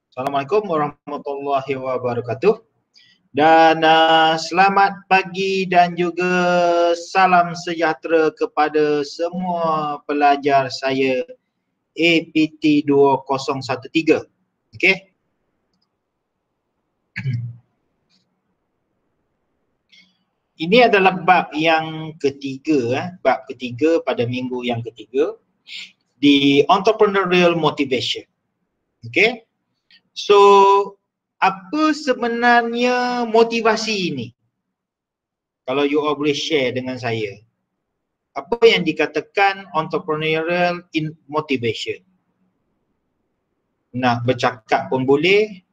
Assalamualaikum warahmatullahi wabarakatuh. Dan selamat pagi dan juga salam sejahtera kepada semua pelajar saya APT 2013. Okey. Ini adalah bab yang ketiga, bab ketiga pada minggu yang ketiga di entrepreneurial motivation. Okey. So, apa sebenarnya motivasi ini? Kalau you all boleh share dengan saya. Apa yang dikatakan entrepreneurial motivation? Nak bercakap pun boleh.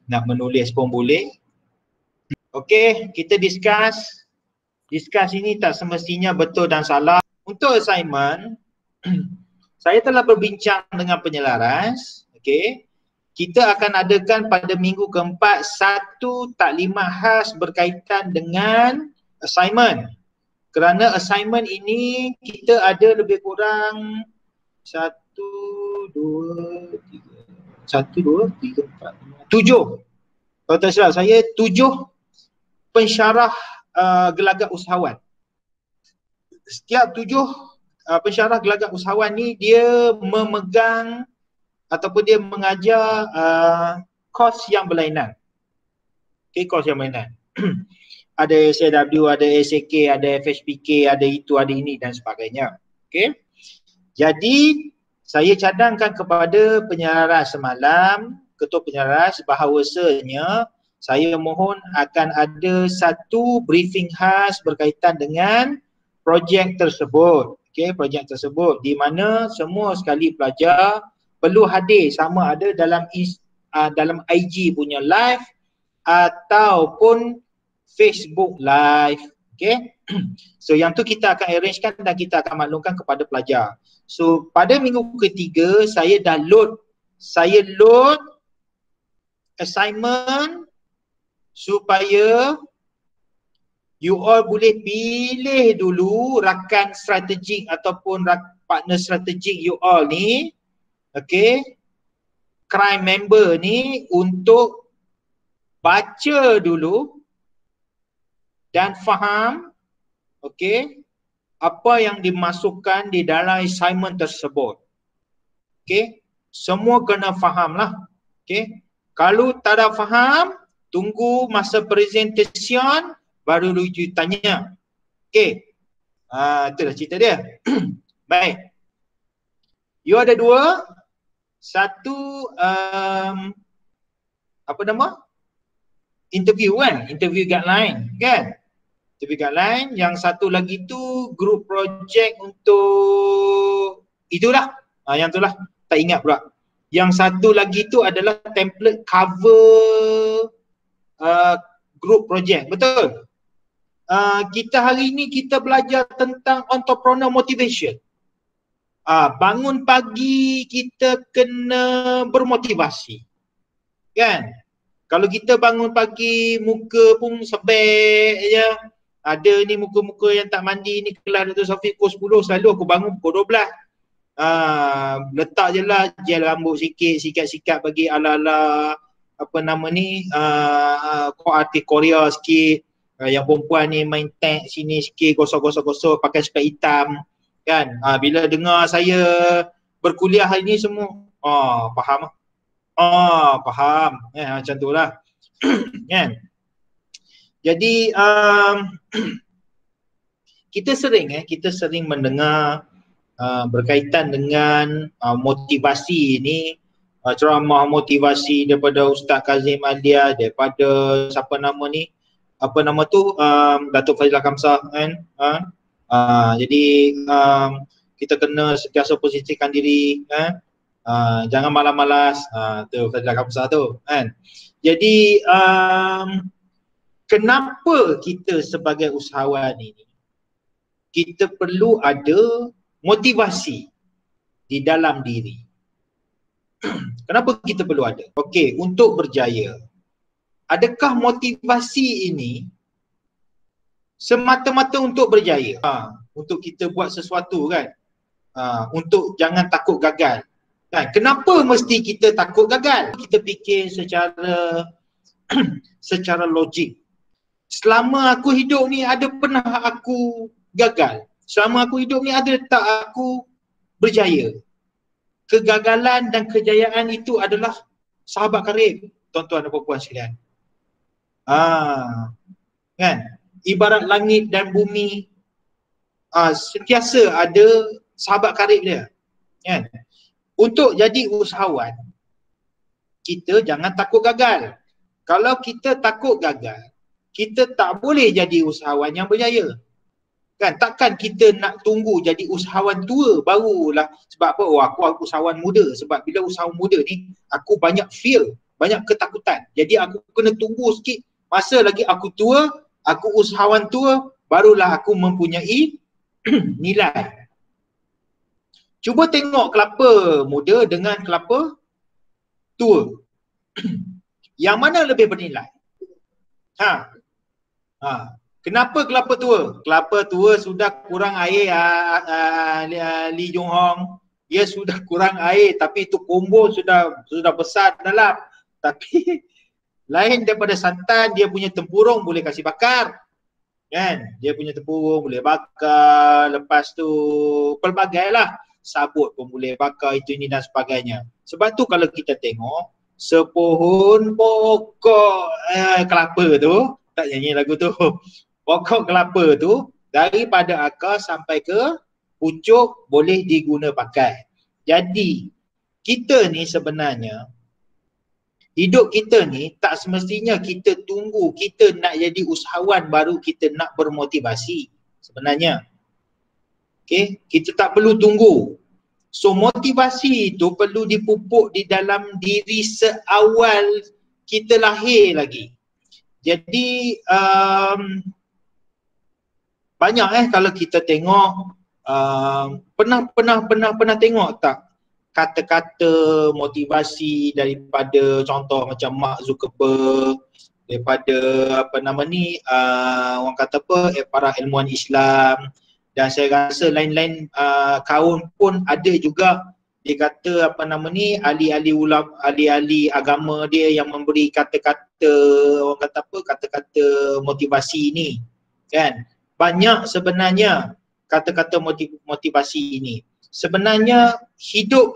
Nak menulis pun boleh. Okey, kita discuss. Discuss ini tak semestinya betul dan salah. Untuk assignment, saya telah berbincang dengan penyelaras. Okey. Kita akan adakan pada minggu keempat satu taklimat khas berkaitan dengan assignment. Kerana assignment ini kita ada lebih kurang 1, 2, 3, 4, 5, 7. Kalau tak salah saya 7 pensyarah gelagat usahawan. Setiap 7 pensyarah gelagat usahawan ni dia memegang ataupun dia mengajar kos yang berlainan. Okay, kos yang berlainan. Ada SAW, ada SAK, ada FHPK, ada itu, ada ini dan sebagainya. Okay. Jadi saya cadangkan kepada penyelaras semalam, ketua penyelaras, bahawasanya saya mohon akan ada satu briefing khas berkaitan dengan projek tersebut. Okay, projek tersebut di mana semua sekali pelajar perlu hadir, sama ada dalam IG punya live ataupun Facebook live. Okay. So yang tu kita akan arrangekan dan kita akan maklumkan kepada pelajar. So pada minggu ketiga saya dah load assignment supaya you all boleh pilih dulu rakan strategik ataupun partner strategik you all ni, okay, crime member ni, untuk baca dulu dan faham, okay, apa yang dimasukkan di dalam assignment tersebut. Okay, semua kena faham lah. Okay, kalau tak ada faham, tunggu masa presentation baru you tanya. Okay, itulah cerita dia. Baik, you ada dua. Satu apa nama? Interview kan? Interview guideline kan? Interview guideline. Yang satu lagi tu group project untuk itulah. Yang itulah. Tak ingat pula. Yang satu lagi tu adalah template cover group project. Betul? Kita hari ni kita belajar tentang entrepreneur motivation. Bangun pagi kita kena bermotivasi. Kan? Kalau kita bangun pagi muka pun sebek je. Ada ni muka-muka yang tak mandi ni, kelas Dr. Sofi pukul 10, selalu aku bangun pukul 12. Letak je lah gel rambut sikit, sikat-sikat bagi ala-ala apa nama ni, artis Korea sikit. Yang perempuan ni main tag sini sikit, gosok-gosok pakai spek hitam. Kan? Bila dengar saya berkuliah hari ni semua, faham. Faham. Macam tu lah. Kan? Jadi kita sering mendengar berkaitan dengan motivasi ni, ceramah motivasi daripada Ustaz Kazim Alia, daripada siapa nama ni, apa nama tu, Datuk Fadilah Kamsah kan. Jadi kita kena sentiasa posisikan diri kan. Jangan malas-malas, tu Fadilah Kamsah tu kan. Jadi kenapa kita sebagai usahawan ini kita perlu ada motivasi di dalam diri? Kenapa kita perlu ada? Okey, untuk berjaya. Adakah motivasi ini semata-mata untuk berjaya? Untuk kita buat sesuatu kan? Untuk jangan takut gagal. Kan? Kenapa mesti kita takut gagal? Kita fikir secara secara logik. Selama aku hidup ni ada pernah aku gagal? Selama aku hidup ni ada tak aku berjaya? Kegagalan dan kejayaan itu adalah sahabat karib, tuan-tuan dan puan-puan sekalian. Kan? Ibarat langit dan bumi, sentiasa ada sahabat karib dia. Kan? Untuk jadi usahawan, kita jangan takut gagal. Kalau kita takut gagal, kita tak boleh jadi usahawan yang berjaya. Kan? Takkan kita nak tunggu jadi usahawan tua barulah. Sebab apa? Oh, aku usahawan muda. Sebab bila usahawan muda ni, aku banyak fear, banyak ketakutan. Jadi aku kena tunggu sikit. Masa lagi aku tua, aku usahawan tua, barulah aku mempunyai nilai. Cuba tengok kelapa muda dengan kelapa tua. Yang mana lebih bernilai? Kenapa kelapa tua? Kelapa tua sudah kurang air, Lee Jong Hong. Dia sudah kurang air, tapi itu kombo sudah besar dalam. Tapi lain daripada santan, dia punya tempurung boleh kasih bakar. Kan? Dia punya tempurung boleh bakar, lepas tu pelbagai lah. Sabut pun boleh bakar, itu ini dan sebagainya. Sebab tu kalau kita tengok sepohon pokok kelapa tu, tak nyanyi lagu tu, pokok kelapa tu daripada akar sampai ke pucuk boleh diguna pakai. Jadi kita ni sebenarnya, hidup kita ni tak semestinya kita tunggu kita nak jadi usahawan baru kita nak bermotivasi sebenarnya. Okay? Kita tak perlu tunggu. So motivasi itu perlu dipupuk di dalam diri seawal kita lahir lagi. Jadi banyak kalau kita tengok, pernah tengok tak kata-kata motivasi daripada contoh macam Mark Zuckerberg, daripada orang kata para ilmuwan Islam, dan saya rasa lain-lain kaum pun ada juga. Dia kata ahli-ahli ulama, ahli-ahli agama dia yang memberi kata-kata, orang kata kata-kata motivasi ini, kan. Banyak sebenarnya kata-kata motivasi ini. Sebenarnya hidup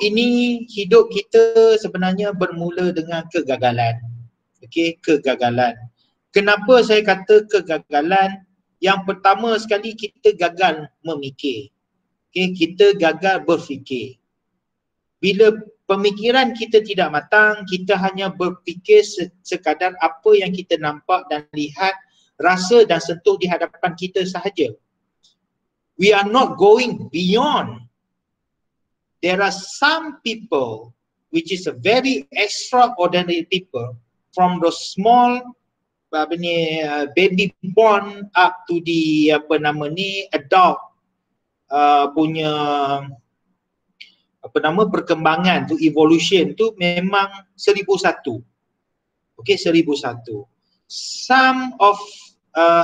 kita sebenarnya bermula dengan kegagalan. Okey, kegagalan. Kenapa saya kata kegagalan? Yang pertama sekali, kita gagal memikir. Okay, kita gagal berfikir. Bila pemikiran kita tidak matang, kita hanya berfikir sekadar apa yang kita nampak dan lihat, rasa dan sentuh di hadapan kita sahaja. We are not going beyond. There are some people which is a very extraordinary people, from the small baby born up to the adult punya perkembangan tu, evolution tu memang 1001. Okay, 1001. Some of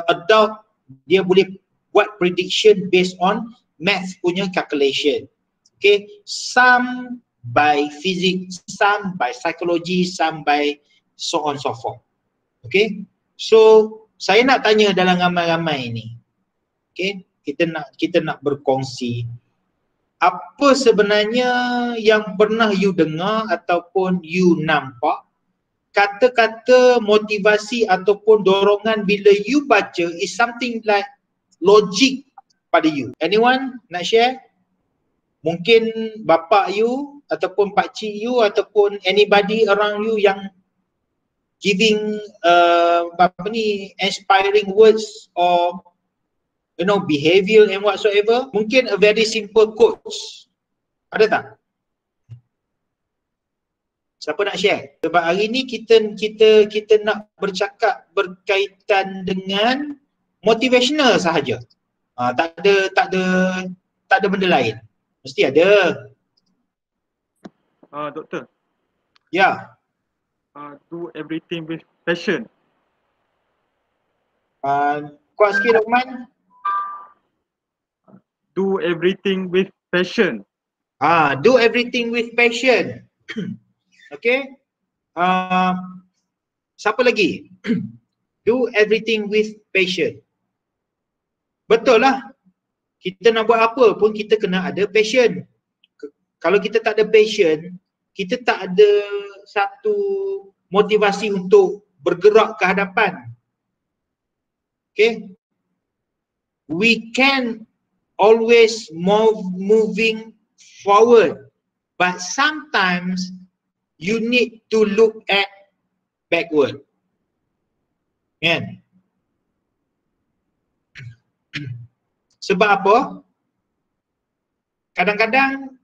adult dia boleh buat prediction based on math punya calculation. Okay, some by physics, some by psychology, some by so on so forth. Okay, so saya nak tanya dalam ramai-ramai ini, okay, kita nak berkongsi apa sebenarnya yang pernah you dengar ataupun you nampak kata-kata motivasi ataupun dorongan bila you baca is something like logic pada you. Anyone nak share? Mungkin bapa you ataupun pakcik you ataupun anybody around you yang giving inspiring words or behavior and whatsoever. Mungkin a very simple quotes. Ada tak? Siapa nak share? Sebab hari ni kita nak bercakap berkaitan dengan motivational sahaja. Tak ada benda lain. Mesti ada. Doktor. Ya. Do everything with passion. Kuat sikit Rahman. Do everything with passion. Do everything with passion. Okay. Siapa lagi? Do everything with passion. Betul lah. Kita nak buat apa pun kita kena ada passion. Kalau kita tak ada passion, kita tak ada satu motivasi untuk bergerak ke hadapan. Okay. We can always moving forward, but sometimes you need to look at backward. Kan? Sebab apa? Kadang-kadang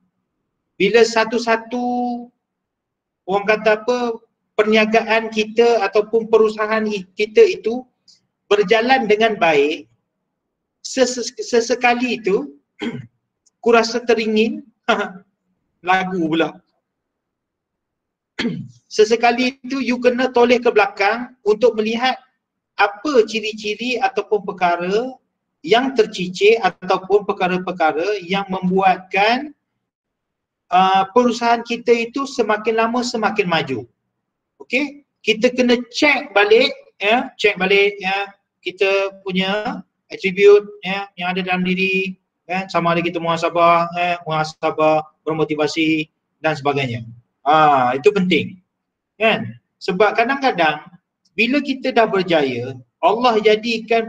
bila satu-satu orang kata apa, perniagaan kita ataupun perusahaan kita itu berjalan dengan baik, sesekali itu ku rasa teringin lagu pula. Sesekali itu you kena toleh ke belakang untuk melihat apa ciri-ciri ataupun perkara yang tercicir ataupun perkara-perkara yang membuatkan perusahaan kita itu semakin lama semakin maju. Okey, kita kena check balik kita punya attribute yang ada dalam diri, sama ada kita muhasabah, bermotivasi dan sebagainya. Itu penting. Kan? Sebab kadang-kadang bila kita dah berjaya, Allah jadikan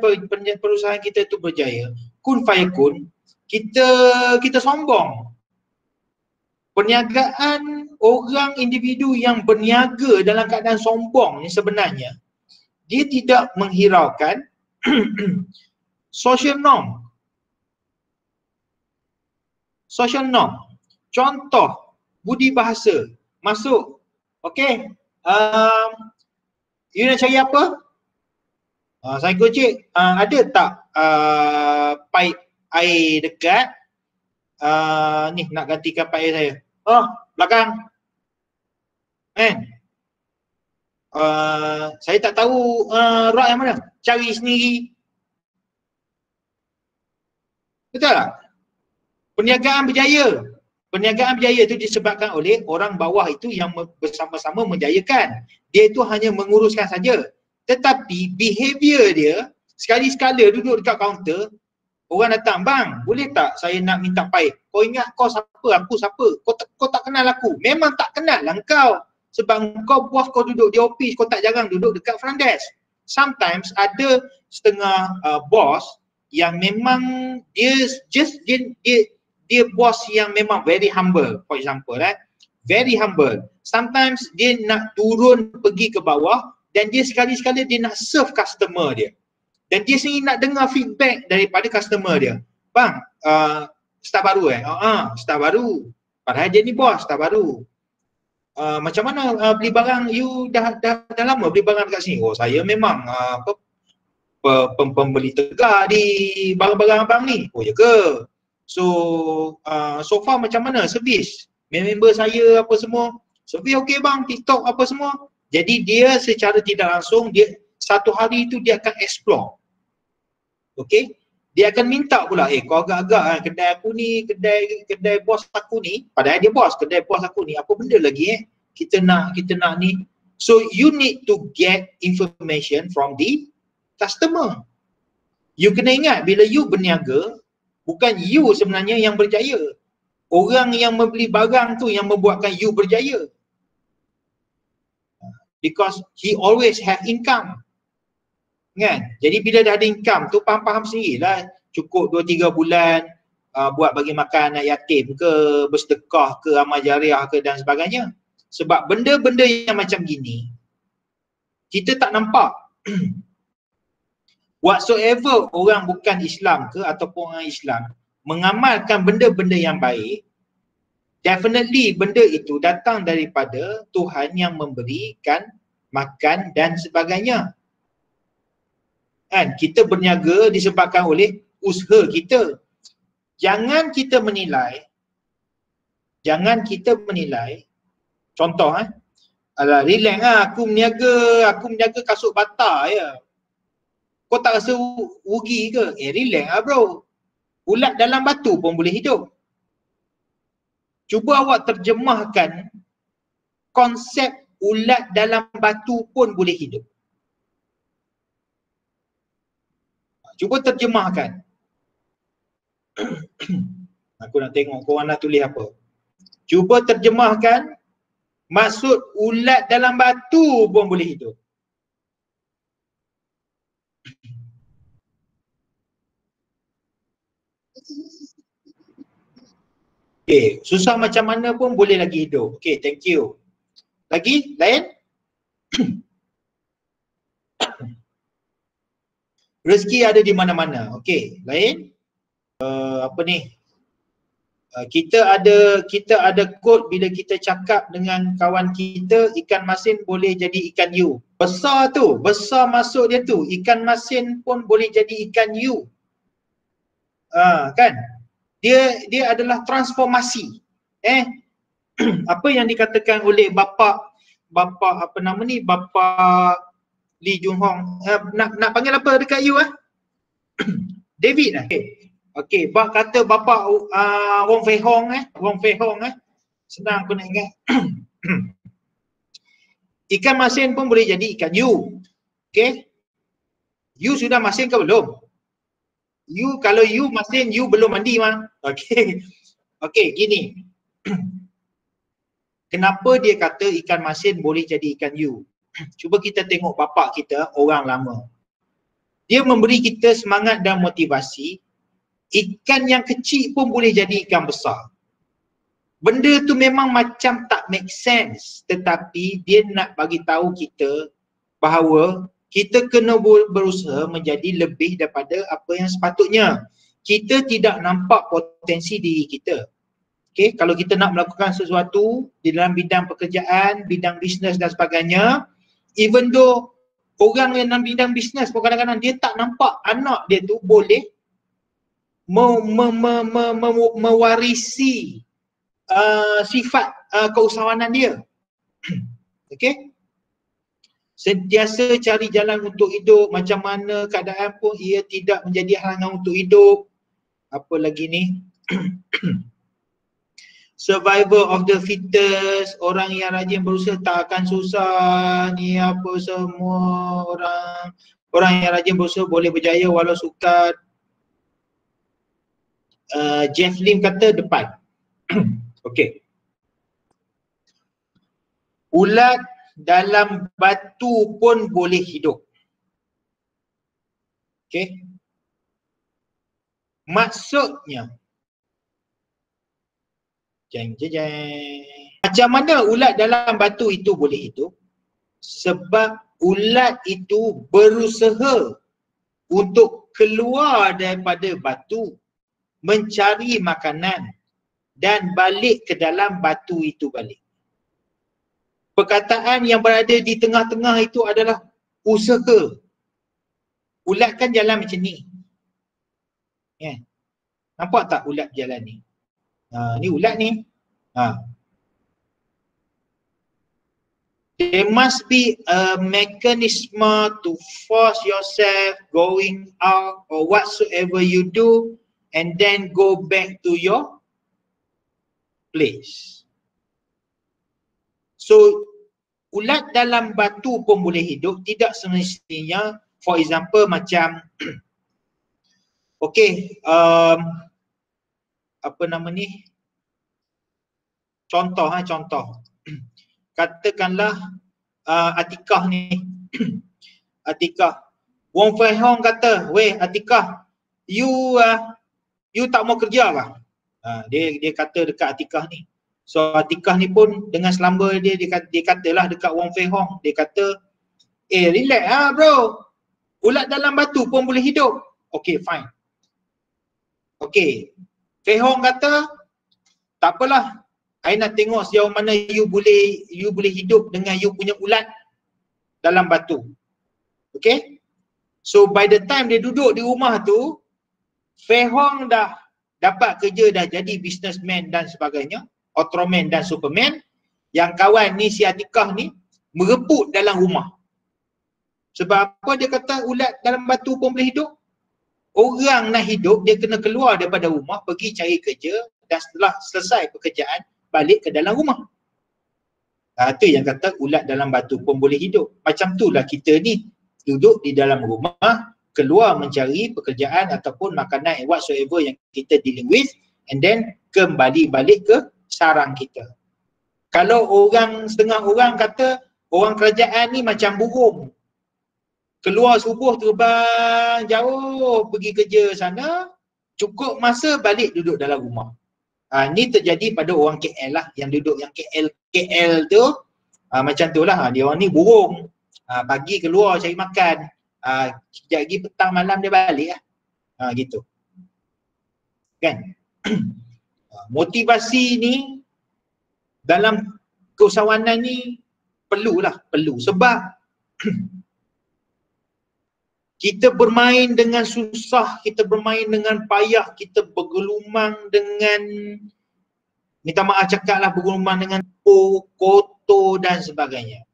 perusahaan kita itu berjaya, kun fayakun, kita sombong. Perniagaan orang individu yang berniaga dalam keadaan sombong ni sebenarnya dia tidak menghiraukan social norm. Social norm. Contoh budi bahasa masuk. Okey. You nak cari apa? Saya cik, ada tak pipe air dekat? Ni nak gantikan pipe air saya. Belakang. Saya tak tahu rod yang mana. Cari sendiri. Betul tak? Perniagaan berjaya. Perniagaan berjaya itu disebabkan oleh orang bawah itu yang bersama-sama menjayakan. Dia itu hanya menguruskan saja. Tetapi behavior dia, sekali-sekala duduk dekat kaunter, orang datang, bang, boleh tak saya nak minta paip? Kau ingat kau siapa? Aku siapa? Kau tak kenal aku. Memang tak kenal lah kau. Sebab kau bos kau duduk di office, kau tak jarang duduk dekat front desk. Sometimes ada setengah bos yang memang dia bos yang memang very humble, for example, very humble. Sometimes dia nak turun pergi ke bawah dan dia sekali-sekala dia nak serve customer dia. Dan dia sendiri nak dengar feedback daripada customer dia. Bang, staff baru staff baru. Padahal dia ni bos, staff baru. Macam mana beli barang, you dah lama beli barang dekat sini? Oh, saya memang pembeli tegar di barang-barang abang ni. Oh, ya ke? So far macam mana servis? Member saya apa semua? Servis okey bang, TikTok apa semua. Jadi dia secara tidak langsung, dia satu hari itu dia akan explore. Okey? Dia akan minta pula, kau agak-agak kedai aku ni, kedai bos aku ni, padahal dia bos, kedai bos aku ni, apa benda lagi kita nak ni. So you need to get information from the customer. You kena ingat bila you berniaga, bukan you sebenarnya yang berjaya. Orang yang membeli barang tu yang membuatkan you berjaya. Because he always have income. Kan? Jadi bila dah ada income tu, faham-faham sendirilah, cukup 2-3 bulan buat bagi makan anak yatim ke, bersedekah ke, amal jariah ke dan sebagainya. Sebab benda-benda yang macam gini kita tak nampak. Whatsoever orang bukan Islam ke ataupun orang Islam mengamalkan benda-benda yang baik, definitely benda itu datang daripada Tuhan yang memberikan makan dan sebagainya. Kan, kita berniaga disebabkan oleh usaha kita. Jangan kita menilai, contoh alah relax aku berniaga kasut bata ya. Kau tak rasa rugi ke? Relax bro. Ulat dalam batu pun boleh hidup. Cuba awak terjemahkan konsep ulat dalam batu pun boleh hidup. Cuba terjemahkan. Aku nak tengok korang nak tulis apa. Cuba terjemahkan maksud ulat dalam batu pun boleh hidup. Okay, susah macam mana pun boleh lagi hidup. Okay, thank you. Lagi? Lain? Rezeki ada di mana-mana. Okay, lain? Apa ni? Kita ada quote bila kita cakap dengan kawan kita, ikan masin boleh jadi ikan you. Besar tu, besar masuk dia tu. Ikan masin pun boleh jadi ikan you. Kan? Dia adalah transformasi. Apa yang dikatakan oleh bapa apa nama ni, bapa Lee Jung Hong, nak panggil apa dekat you David Okey, bak kata bapa Wong Fei Hong senang aku nak ingat. Ikan masin pun boleh jadi ikan you. Okey. You sudah masin ke belum? You, kalau you masin, you belum mandi mah. Okey. Okey, gini. Kenapa dia kata ikan masin boleh jadi ikan you? Cuba kita tengok bapa kita, orang lama. Dia memberi kita semangat dan motivasi. Ikan yang kecil pun boleh jadi ikan besar. Benda tu memang macam tak make sense, tetapi dia nak bagi tahu kita bahawa kita kena berusaha menjadi lebih daripada apa yang sepatutnya. Kita tidak nampak potensi diri kita. Okay, kalau kita nak melakukan sesuatu di dalam bidang pekerjaan, bidang bisnes dan sebagainya, even though orang yang dalam bidang bisnes pun kadang-kadang dia tak nampak anak dia tu boleh mewarisi sifat keusahawanan dia. Okey. Sentiasa cari jalan untuk hidup, macam mana keadaan pun ia tidak menjadi halangan untuk hidup. Apa lagi ni? Survival of the fittest, orang yang rajin berusaha tak akan susah. Ni apa semua, orang yang rajin berusaha boleh berjaya walau sukar. Jeff Lim kata depan. Okey. Ulat dalam batu pun boleh hidup. Okey. Maksudnya, macam mana ulat dalam batu itu boleh hidup? Sebab ulat itu berusaha untuk keluar daripada batu, mencari makanan dan balik ke dalam batu itu balik. Perkataan yang berada di tengah-tengah itu adalah usaha. Ulat kan jalan macam ni. Nampak tak ulat jalan ni? Ni ulat ni. There must be a mechanism to force yourself going out or whatsoever you do and then go back to your place. So, ulat dalam batu pun boleh hidup, tidak semestinya. For example macam okay, apa nama ni? Contoh. Katakanlah Atikah ni. Atikah. Wong Fei Hong kata, "Weh Atikah, you tak mau kerja lah." Dia kata dekat Atikah ni. So Atikah ni pun dengan selamba dia katalah dekat Wong Fei Hong. Dia kata, relax bro. Ulat dalam batu pun boleh hidup. Okay, fine. Okay. Fei Hong kata, tak apalah. I nak tengok sejauh mana you boleh hidup dengan you punya ulat dalam batu. Okay? So by the time dia duduk di rumah tu, Fei Hong dah dapat kerja, dah jadi businessman dan sebagainya, Ultraman dan Superman. Yang kawan ni, si Atikah ni, merebut dalam rumah. Sebab apa dia kata ulat dalam batu pun boleh hidup? Orang nak hidup, dia kena keluar daripada rumah, pergi cari kerja, dan setelah selesai pekerjaan, balik ke dalam rumah. Itu yang kata ulat dalam batu pun boleh hidup. Macam itulah kita ni duduk di dalam rumah, keluar mencari pekerjaan ataupun makanan whatsoever yang kita dealing with, and then kembali balik ke sarang kita. Kalau setengah orang kata orang kerajaan ni macam burung, keluar subuh terbang jauh pergi kerja sana, cukup masa balik duduk dalam rumah. Ni terjadi pada orang KL lah, yang duduk yang KL tu macam tu lah, dia orang ni burung, pagi keluar cari makan, sekejap lagi petang malam dia balik lah, gitu kan. Motivasi ni dalam keusahawanan ni perlu sebab kita bermain dengan susah, kita bermain dengan payah, kita bergelumang dengan, minta maaf cakap lah, bergelumang dengan kotor dan sebagainya.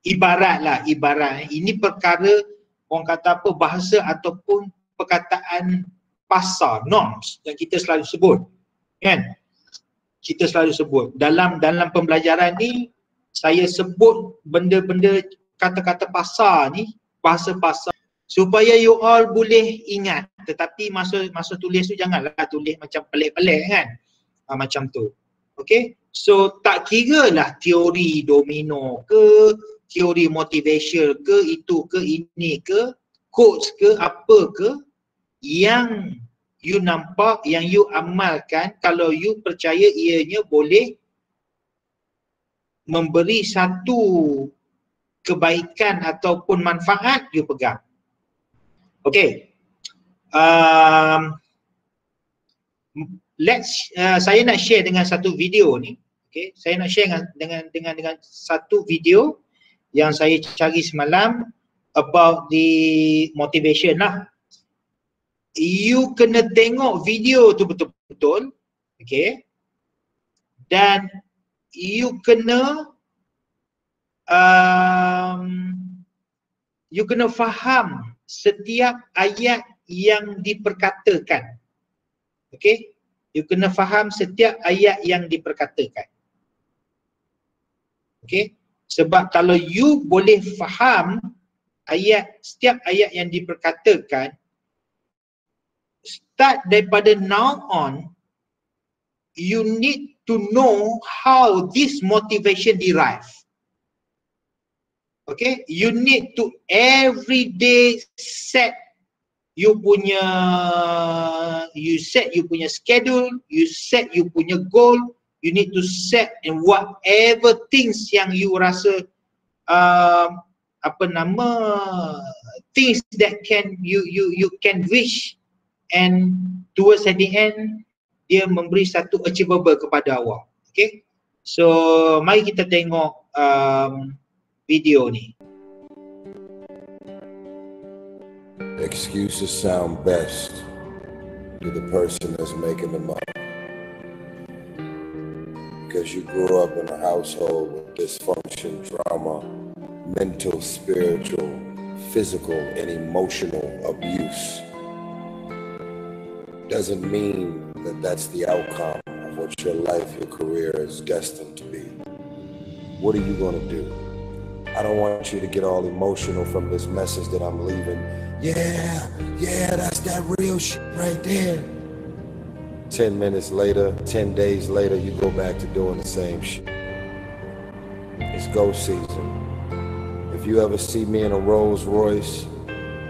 Ibarat ini perkara orang kata apa, bahasa ataupun perkataan pasar, norms yang kita selalu sebut kan. Kita selalu sebut dalam pembelajaran ni, saya sebut benda-benda kata-kata pasar ni, bahasa pasar, supaya you all boleh ingat. Tetapi masa tulis tu janganlah tulis macam pelik-pelik kan, macam tu. Okay, so tak kira lah teori domino ke, teori motivation ke, itu ke, ini ke, quotes ke, apa ke, yang you nampak, yang you amalkan, kalau you percaya ianya boleh memberi satu kebaikan ataupun manfaat, you pegang. Okay, saya nak share dengan satu video ni. Okay, saya nak share dengan satu video yang saya cari semalam about the motivation lah. You kena tengok video tu betul-betul, okay, dan you kena faham setiap ayat yang diperkatakan. Okay, you kena faham setiap ayat yang diperkatakan. Okay, sebab kalau you boleh faham setiap ayat yang diperkatakan, start daripada now on, you need to know how this motivation derive. Okay, you need to every day set you punya schedule, you set you punya goal, you need to set in whatever things yang you rasa things that can you can wish, and towards at the end dia memberi satu achievable kepada awak. Okay, so mari kita tengok video ni. Excuses sound best to the person that's making them up, because you grew up in a household with dysfunction, trauma, mental, spiritual, physical, and emotional abuse. Doesn't mean that that's the outcome of what your life, your career is destined to be. What are you going to do? I don't want you to get all emotional from this message that I'm leaving. Yeah, that's that real shit right there. 10 minutes later, 10 days later, you go back to doing the same shit. It's go season. If you ever see me in a Rolls Royce,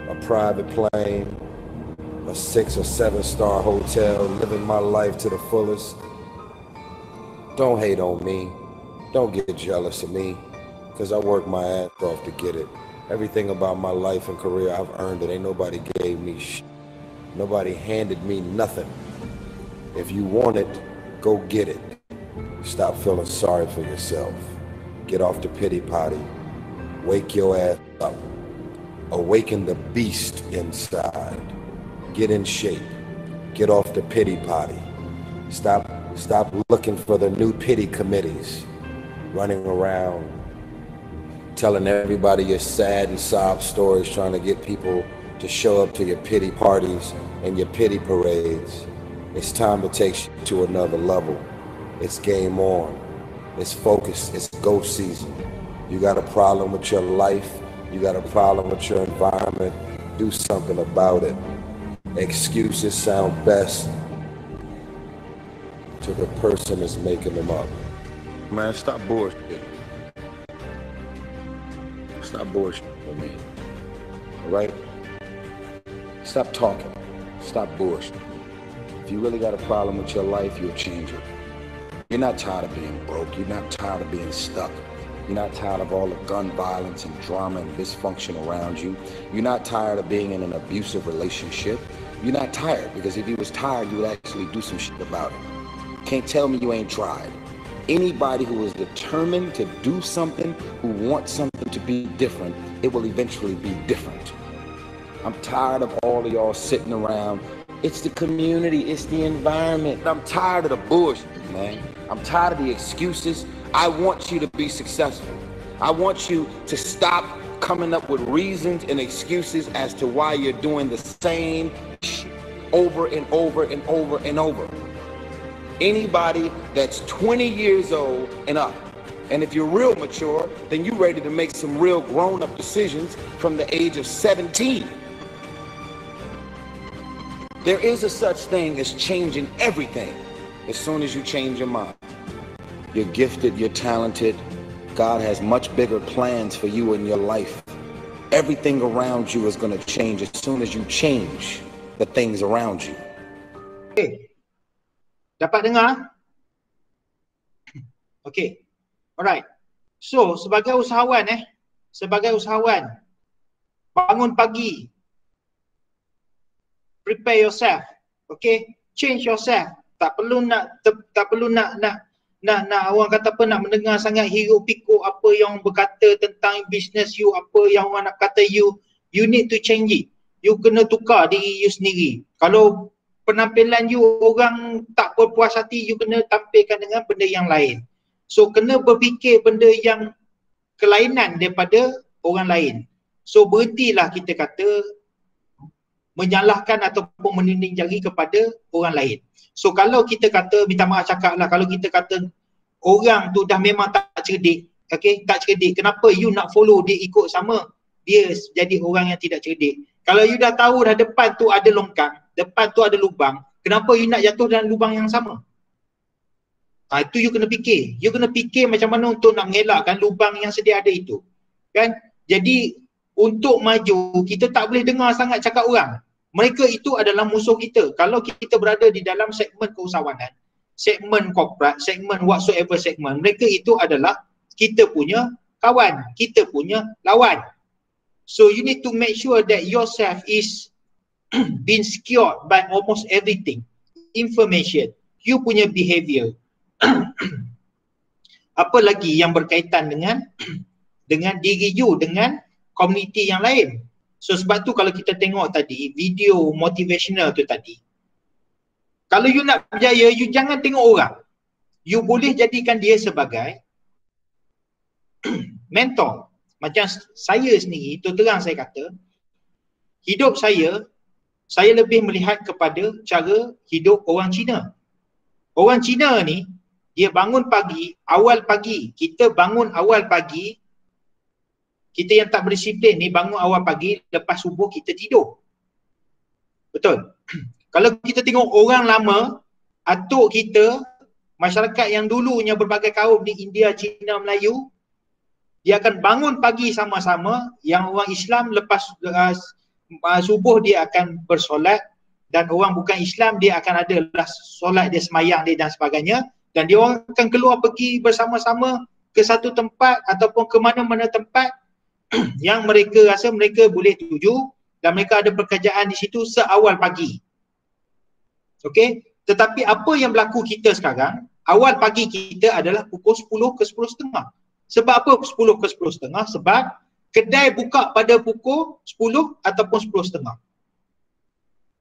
a private plane, a 6 or 7-star hotel, living my life to the fullest, don't hate on me. Don't get jealous of me, because I work my ass off to get it. Everything about my life and career, I've earned it. Ain't nobody gave me shit. Nobody handed me nothing. If you want it, go get it. Stop feeling sorry for yourself. Get off the pity potty. Wake your ass up. Awaken the beast inside. Get in shape. Get off the pity potty. Stop looking for the new pity committees. Running around telling everybody your sad and sob stories, trying to get people to show up to your pity parties and your pity parades. It's time to take shit to another level. It's game on. It's focus. It's go season. You got a problem with your life. You got a problem with your environment. Do something about it. Excuses sound best to the person that's making them up. Man, stop bullshit. Stop bullshit with me. All right? Stop talking. Stop bullshit. If you really got a problem with your life, you'll change it. You're not tired of being broke. You're not tired of being stuck. You're not tired of all the gun violence and drama and dysfunction around you. You're not tired of being in an abusive relationship. You're not tired, because if you was tired, you would actually do some shit about it. Can't tell me you ain't tried. Anybody who is determined to do something, who wants something to be different, it will eventually be different. I'm tired of all of y'all sitting around. It's the community, it's the environment. I'm tired of the bullshit, man. I'm tired of the excuses. I want you to be successful. I want you to stop coming up with reasons and excuses as to why you're doing the same shit over and over and over and over. Anybody that's 20 years old and up, and if you're real mature, then you're ready to make some real grown-up decisions from the age of 17. There is a such thing as changing everything as soon as you change your mind. You're gifted, you're talented. God has much bigger plans for you in your life. Everything around you is going to change as soon as you change the things around you. Okay. Dapat dengar? Okay. Alright. So, sebagai usahawan bangun pagi. Prepare yourself. Okay? Change yourself. Tak perlu nak orang kata apa, nak mendengar sangat hiruk pikuk apa yang berkata tentang business you, apa yang orang nak kata you need to change it. You kena tukar diri you sendiri. Kalau penampilan you orang tak berpuas hati, you kena tampilkan dengan benda yang lain. So kena berfikir benda yang kelainan daripada orang lain. So berhentilah kita kata menyalahkan ataupun meninding jari kepada orang lain. So kalau kita kata, minta maaf cakap lah, kalau kita kata orang tu dah memang tak cerdik, okay, tak cerdik, kenapa you nak follow dia ikut sama? Dia jadi orang yang tidak cerdik. Kalau you dah tahu dah depan tu ada longkang, depan tu ada lubang, kenapa you nak jatuh dalam lubang yang sama? Itu you kena fikir. You kena fikir macam mana untuk nak mengelakkan lubang yang sedia ada itu. Kan? Jadi untuk maju, kita tak boleh dengar sangat cakap orang. Mereka itu adalah musuh kita. Kalau kita berada di dalam segmen keusahawanan, segmen korporat, segmen whatsoever segmen, mereka itu adalah kita punya kawan, kita punya lawan. So you need to make sure that yourself is being secured by almost everything. Information, you punya behavior. Apa lagi yang berkaitan dengan diri you, dengan komuniti yang lain. So sebab tu kalau kita tengok tadi video motivational tu tadi, kalau you nak berjaya, you jangan tengok orang. You boleh jadikan dia sebagai mentor. Macam saya sendiri, tu terang saya kata, hidup saya lebih melihat kepada cara hidup orang Cina. Orang Cina ni, dia bangun pagi, awal pagi, kita bangun awal pagi. Kita yang tak berdisiplin ni bangun awal pagi, lepas subuh kita tidur. Betul? Kalau kita tengok orang lama, atuk kita, masyarakat yang dulunya berbagai kaum di India, Cina, Melayu, dia akan bangun pagi sama-sama. Yang orang Islam lepas subuh dia akan bersolat, dan orang bukan Islam dia akan adalah solat dia, semayang dia dan sebagainya, dan dia orang akan keluar pergi bersama-sama ke satu tempat ataupun ke mana-mana tempat yang mereka rasa mereka boleh tuju, dan mereka ada pekerjaan di situ seawal pagi. Okey, tetapi apa yang berlaku kita sekarang, awal pagi kita adalah pukul 10 ke 10.30. Sebab apa 10 ke 10.30? Sebab kedai buka pada pukul 10 ataupun 10.30.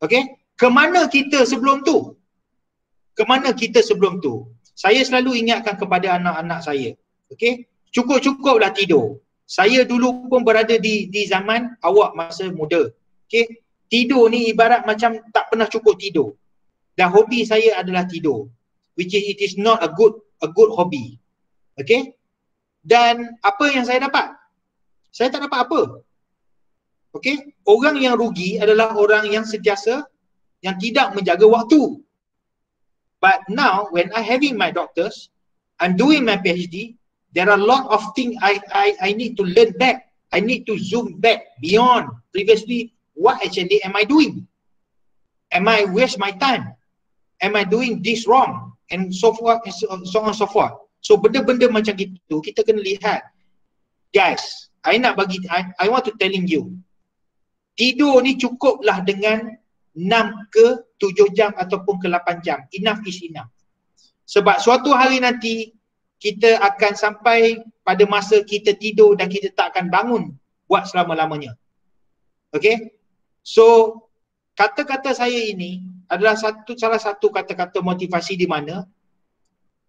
Okey, ke mana kita sebelum tu? Ke mana kita sebelum tu? Saya selalu ingatkan kepada anak-anak saya. Okey, cukup-cukuplah tidur. Saya dulu pun berada di zaman awak masa muda. Okay? Tidur ni ibarat macam tak pernah cukup tidur. Dan hobi saya adalah tidur. which is it is not a good hobby. Okay? Dan apa yang saya dapat? Saya tak dapat apa. Okay? Orang yang rugi adalah orang yang sentiasa yang tidak menjaga waktu. But now when I having my doctors, I'm doing my PhD, there are a lot of things I need to learn back. I need to zoom back beyond previously. What actually am I doing? Am I waste my time? Am I doing this wrong? And so forth, and so on and so forth. So benda-benda macam gitu kita kena lihat. Guys, I want to telling you, tidur ni cukuplah dengan 6 ke 7 jam ataupun ke 8 jam. Enough is enough. Sebab suatu hari nanti kita akan sampai pada masa kita tidur dan kita tak akan bangun buat selama-lamanya. Okay? So kata-kata saya ini adalah salah satu kata-kata motivasi di mana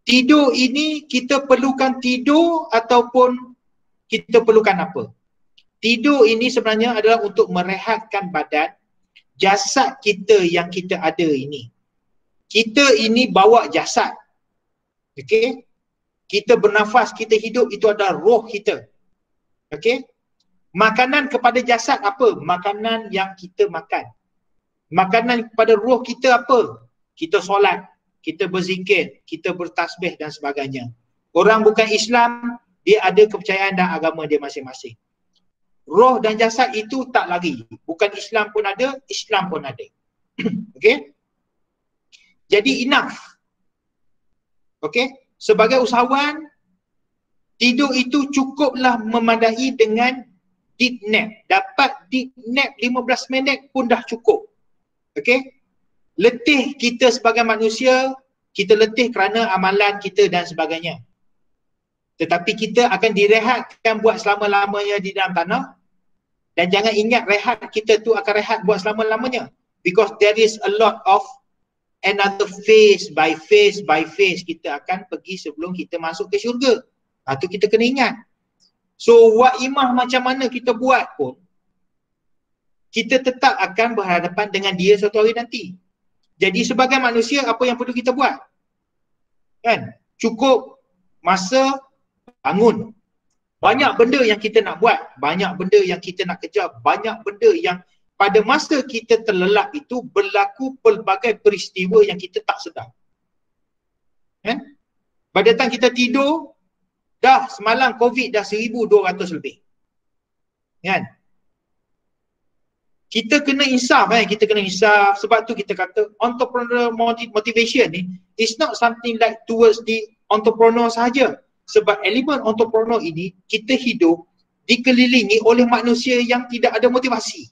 tidur ini kita perlukan tidur ataupun kita perlukan apa? Tidur ini sebenarnya adalah untuk merehatkan badan, jasad kita yang kita ada ini. Kita ini bawa jasad. Okay? Kita bernafas, kita hidup, itu adalah roh kita. Okay? Makanan kepada jasad apa? Makanan yang kita makan. Makanan kepada roh kita apa? Kita solat, kita berzikir, kita bertasbih dan sebagainya. Orang bukan Islam, dia ada kepercayaan dan agama dia masing-masing. Roh dan jasad itu tak lari. Bukan Islam pun ada, Islam pun ada. Okay? Jadi enough. Okay? Sebagai usahawan, tidur itu cukuplah memadai dengan deep nap. Dapat deep nap 15 minit pun dah cukup. Okay? Letih kita sebagai manusia, kita letih kerana amalan kita dan sebagainya. Tetapi kita akan direhatkan buat selama-lamanya di dalam tanah. Dan jangan ingat rehat kita tu akan rehat buat selama-lamanya. Because there is a lot of another phase by phase by phase kita akan pergi sebelum kita masuk ke syurga. Itu kita kena ingat. So wa'imah macam mana kita buat pun, kita tetap akan berhadapan dengan dia suatu hari nanti. Jadi sebagai manusia, apa yang perlu kita buat? Kan? Cukup masa bangun. Banyak benda yang kita nak buat, banyak benda yang kita nak kejar, banyak benda yang pada masa kita terlelap itu berlaku pelbagai peristiwa yang kita tak sedar. Kan? Pada datang kita tidur, dah semalam COVID dah 1,200 lebih. Kan? Kita kena insaf, kita kena insaf. Sebab tu kita kata entrepreneur motivation ni is not something like towards the entrepreneur sahaja. Sebab elemen entrepreneur ini kita hidup dikelilingi oleh manusia yang tidak ada motivasi.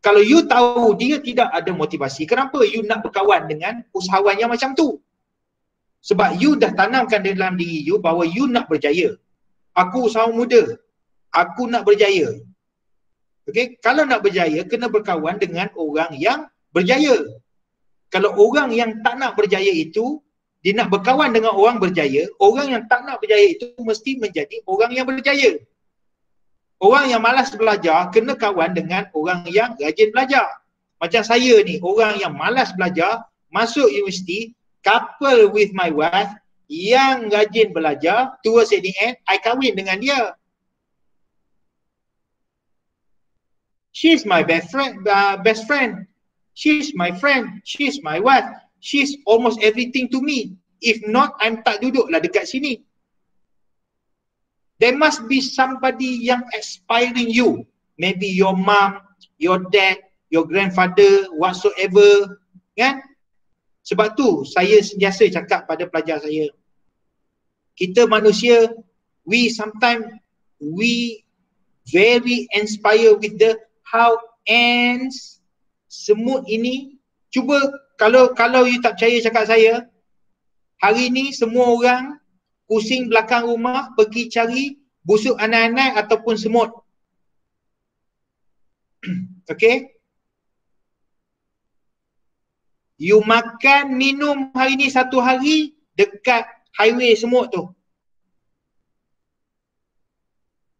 Kalau you tahu dia tidak ada motivasi, kenapa you nak berkawan dengan usahawan yang macam tu? Sebab you dah tanamkan dalam diri you bahawa you nak berjaya. Aku usahawan muda, aku nak berjaya. Okay? Kalau nak berjaya, kena berkawan dengan orang yang berjaya. Kalau orang yang tak nak berjaya itu, dia nak berkawan dengan orang berjaya, orang yang tak nak berjaya itu mesti menjadi orang yang berjaya. Orang yang malas belajar, kena kawan dengan orang yang rajin belajar. Macam saya ni, orang yang malas belajar, masuk universiti, couple with my wife, yang rajin belajar, towards the end, I kahwin dengan dia. She's my best friend. She's my friend. She's my wife. She's almost everything to me. If not, I'm tak duduklah dekat sini. There must be somebody yang inspiring you. Maybe your mom, your dad, your grandfather, whatsoever. Kan? Sebab tu saya sentiasa cakap pada pelajar saya. Kita manusia, we very inspired with the how ants, semut ini. Cuba kalau you tak percaya cakap saya, hari ni semua orang pusing belakang rumah pergi cari busuk anak-anak ataupun semut. Okay? You makan, minum hari ni satu hari dekat highway semut tu.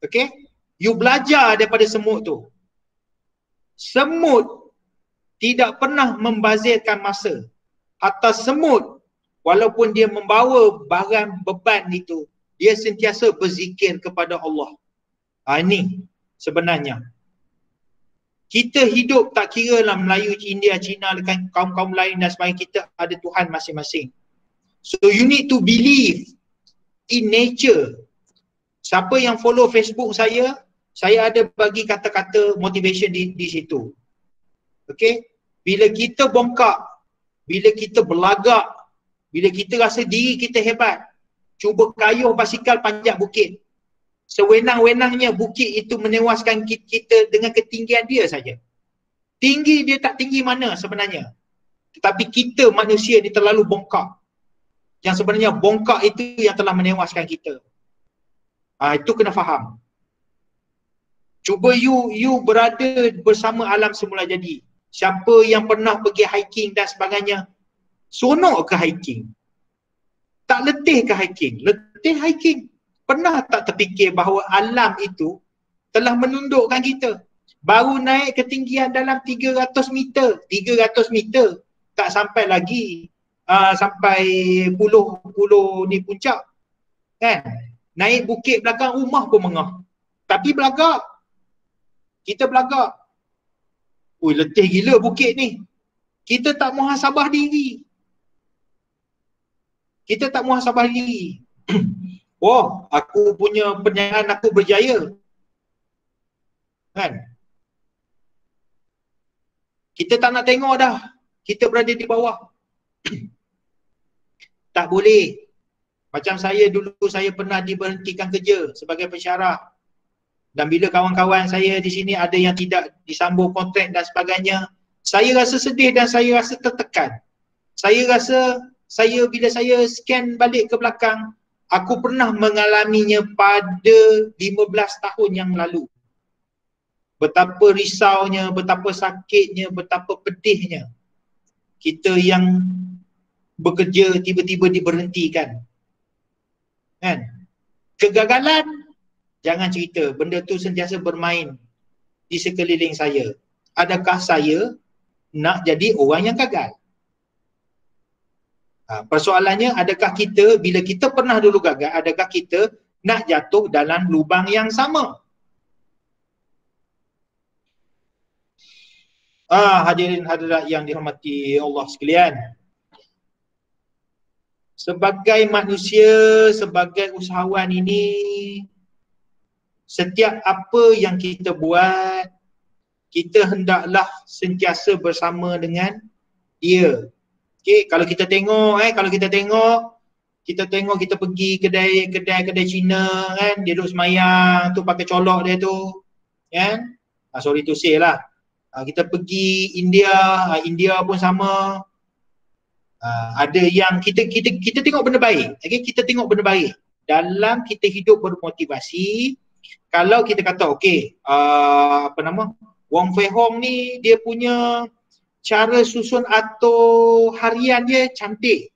Okay? You belajar daripada semut tu. Semut tidak pernah membazirkan masa. Atau semut walaupun dia membawa barang beban itu, dia sentiasa berzikir kepada Allah. Ini sebenarnya. Kita hidup tak kira lah Melayu, India, Cina dengan kaum-kaum lain dan sebagainya, kita ada Tuhan masing-masing. So you need to believe in nature. Siapa yang follow Facebook saya ada bagi kata-kata motivation di situ. Okay? Bila kita bongkak, bila kita belagak, bila kita rasa diri kita hebat, cuba kayuh basikal panjat bukit. Sewenang-wenangnya bukit itu menewaskan kita dengan ketinggian dia saja. Tinggi dia tak tinggi mana sebenarnya. Tetapi kita manusia ni terlalu bongkak. Yang sebenarnya bongkak itu yang telah menewaskan kita. Itu kena faham. Cuba you berada bersama alam semula jadi. Siapa yang pernah pergi hiking dan sebagainya, seronok ke hiking? Tak letih ke hiking? Letih hiking. Pernah tak terfikir bahawa alam itu telah menundukkan kita? Baru naik ketinggian dalam 300 meter. 300 meter. Tak sampai lagi sampai pulau ni puncak. Kan? Naik bukit belakang rumah pun mengah. Tapi belagak. Kita belagak. Ui, letih gila bukit ni. Kita tak muhasabah diri. Kita tak muhasabah diri. Wah, aku punya perniagaan aku berjaya. Kan? Kita tak nak tengok dah. Kita berada di bawah. Tak boleh. Macam saya dulu, saya pernah diberhentikan kerja sebagai pensyarah. Dan bila kawan-kawan saya di sini ada yang tidak disambung kontrak dan sebagainya, saya rasa sedih dan saya rasa tertekan. Saya rasa bila saya scan balik ke belakang, aku pernah mengalaminya pada 15 tahun yang lalu. Betapa risaunya, betapa sakitnya, betapa pedihnya. Kita yang bekerja tiba-tiba diberhentikan. Kan? Kegagalan, jangan cerita. Benda tu sentiasa bermain di sekeliling saya. Adakah saya nak jadi orang yang gagal? Persoalannya, adakah kita, bila kita pernah dulu gagal, adakah kita nak jatuh dalam lubang yang sama? Hadirin hadirat yang dihormati Allah sekalian. Sebagai manusia, sebagai usahawan ini, setiap apa yang kita buat, kita hendaklah sentiasa bersama dengan dia. Okay, kalau kita tengok, kita pergi kedai Cina kan, dia duduk semayang tu pakai colok dia tu, kan? Sorry to say lah. Kita pergi India pun sama. Ada yang kita tengok benda baik. Okay? Kita tengok benda baik. Dalam kita hidup bermotivasi, kalau kita kata Wong Fei Hong ni dia punya cara susun atur harian dia cantik.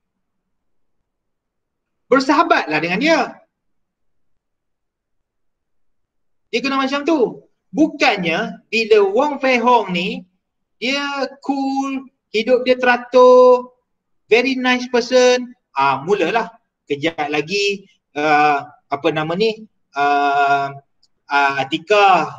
Bersahabatlah dengan dia. Dia kena macam tu. Bukannya bila Wong Fei Hong ni dia cool, hidup dia teratur, very nice person, mulalah kejap lagi Atika,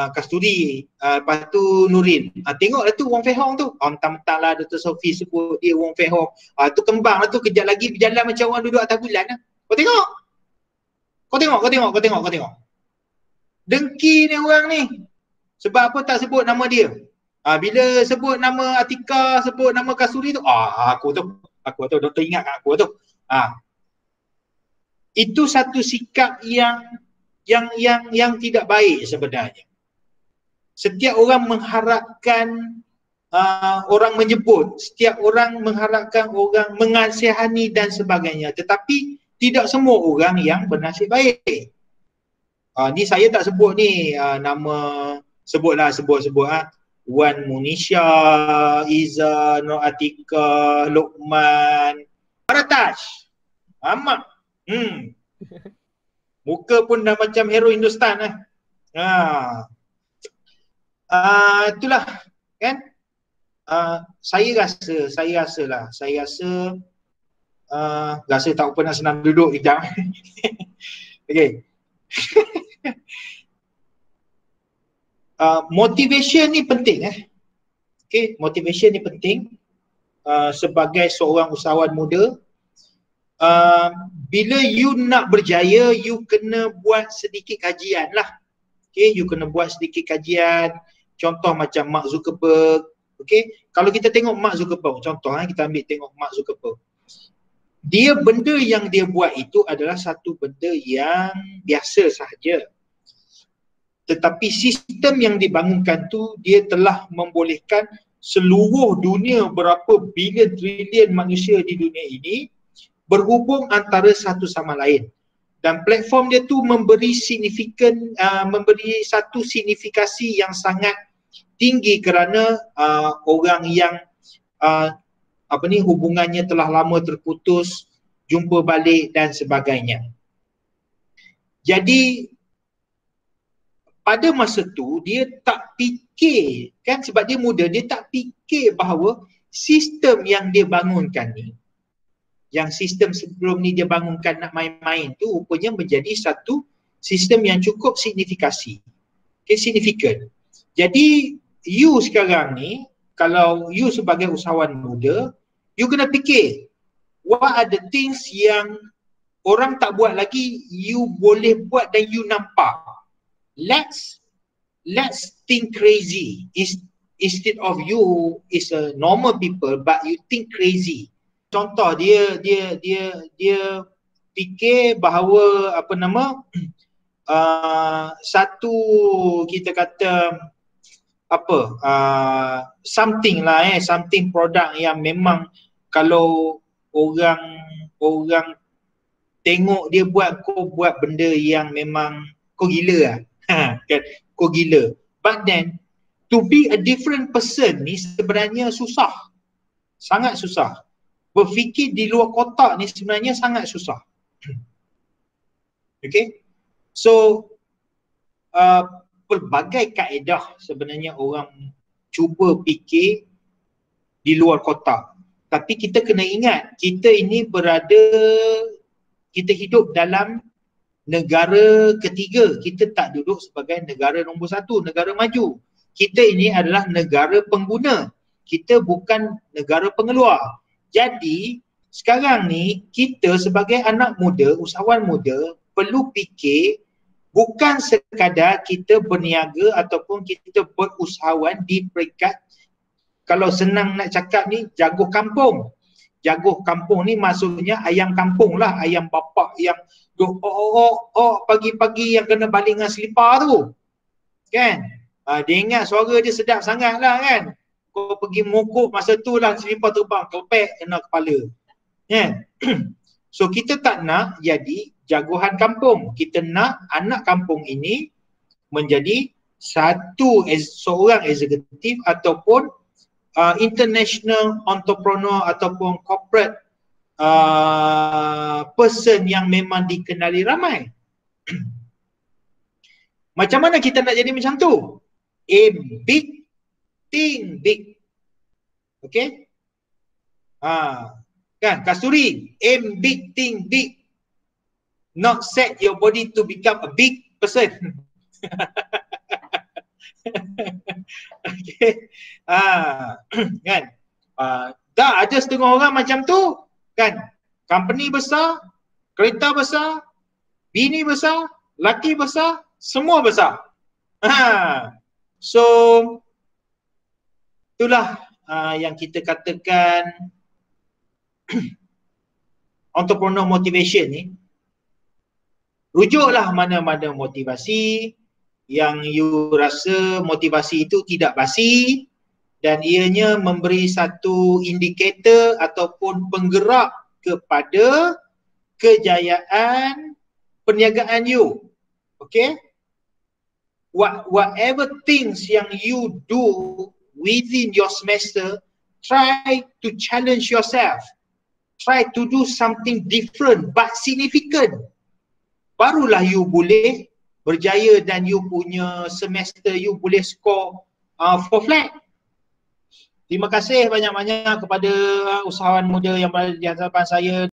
Kasturi, lepas tu Nurin. Tengoklah tu Wong Fei Hong tu. Mentang-mentang lah Dr. Sophie sebut dia Wong Fei Hong. Tu kembang lah tu, kejap lagi berjalan macam orang duduk atas bulan lah. Kau tengok. Kau tengok. Dengki ni orang ni. Sebab apa tak sebut nama dia? Bila sebut nama Atika, sebut nama Kasturi tu, aku tu doktor ingat kat aku tu. Itu satu sikap yang tidak baik sebenarnya. Setiap orang mengharapkan orang menyebut, setiap orang mengharapkan orang mengasihani dan sebagainya, tetapi tidak semua orang yang bernasib baik. Ni saya tak sebut ni nama, sebut Wan Munisha, Iza, Nur Atika, Luqman, Paratash, Ahmad. Muka pun dah macam hero Hindustan itulah kan. Saya rasa rasa tak apa nak senang duduk sekejap. Okay. Motivation ni penting Okay, motivation ni penting sebagai seorang usahawan muda. Bila you nak berjaya, you kena buat sedikit kajian lah. Okay, you kena buat sedikit kajian. Contoh macam Mark Zuckerberg. Okay, kalau kita tengok Mark Zuckerberg, contoh kita ambil tengok Mark Zuckerberg. Dia benda yang dia buat itu adalah satu benda yang biasa sahaja. Tetapi sistem yang dibangunkan tu dia telah membolehkan seluruh dunia, berapa bilion trilion manusia di dunia ini berhubung antara satu sama lain. Dan platform dia tu memberi satu signifikasi yang sangat tinggi kerana orang yang hubungannya telah lama terputus, jumpa balik dan sebagainya. Jadi pada masa tu dia tak fikir, kan, sebab dia muda, dia tak fikir bahawa sistem yang dia bangunkan ni, yang sistem sebelum ni dia bangunkan nak main-main tu, rupanya menjadi satu sistem yang cukup signifikasi. Okay, signifikan. Jadi you sekarang ni, kalau you sebagai usahawan muda, you kena fikir what are the things yang orang tak buat lagi, you boleh buat dan you nampak. Let's think crazy. Instead of you is a normal people but you think crazy. Contoh dia fikir bahawa satu kita kata something lah something produk yang memang kalau orang tengok dia buat, kau buat benda yang memang kau gila lah. Kan, kau gila. But then to be a different person ni sebenarnya susah. Sangat susah. Berfikir di luar kotak ni sebenarnya sangat susah. Okay. So pelbagai kaedah sebenarnya orang cuba fikir di luar kotak. Tapi kita kena ingat, kita ini kita hidup dalam negara ketiga. Kita tak duduk sebagai negara nombor satu, negara maju. Kita ini adalah negara pengguna. Kita bukan negara pengeluar. Jadi sekarang ni kita sebagai anak muda, usahawan muda perlu fikir bukan sekadar kita berniaga ataupun kita berusahawan di peringkat, kalau senang nak cakap ni, jaguh kampung. Jaguh kampung ni maksudnya ayam kampung lah, ayam bapak yang pagi-pagi yang kena balik dengan selipar tu. Kan? Dia ingat suara dia sedap sangat lah kan. Kau pergi mokok masa tu lah selipar terbang, kelepek kena kepala. Kan? So kita tak nak jadi jagoan kampung. Kita nak anak kampung ini menjadi seorang eksekutif ataupun international entrepreneur ataupun corporate person yang memang dikenali ramai. Macam mana kita nak jadi macam tu? Aim big, think big. Okay? Kan, Kasturi, aim big, think big. Not set your body to become a big person. Okay. Kan? Dah ada setengah orang macam tu. Kan? Company besar, kereta besar, bini besar, laki besar, semua besar. So itulah yang kita katakan entrepreneur motivation ni. Rujuklah mana-mana motivasi yang you rasa motivasi itu tidak basi dan ianya memberi satu indikator ataupun penggerak kepada kejayaan perniagaan you. Okay? Whatever things yang you do within your semester, try to challenge yourself. Try to do something different but significant. Barulah you boleh berjaya dan you punya semester you boleh score 4 flat. Terima kasih banyak-banyak kepada usahawan muda yang berada di hadapan saya.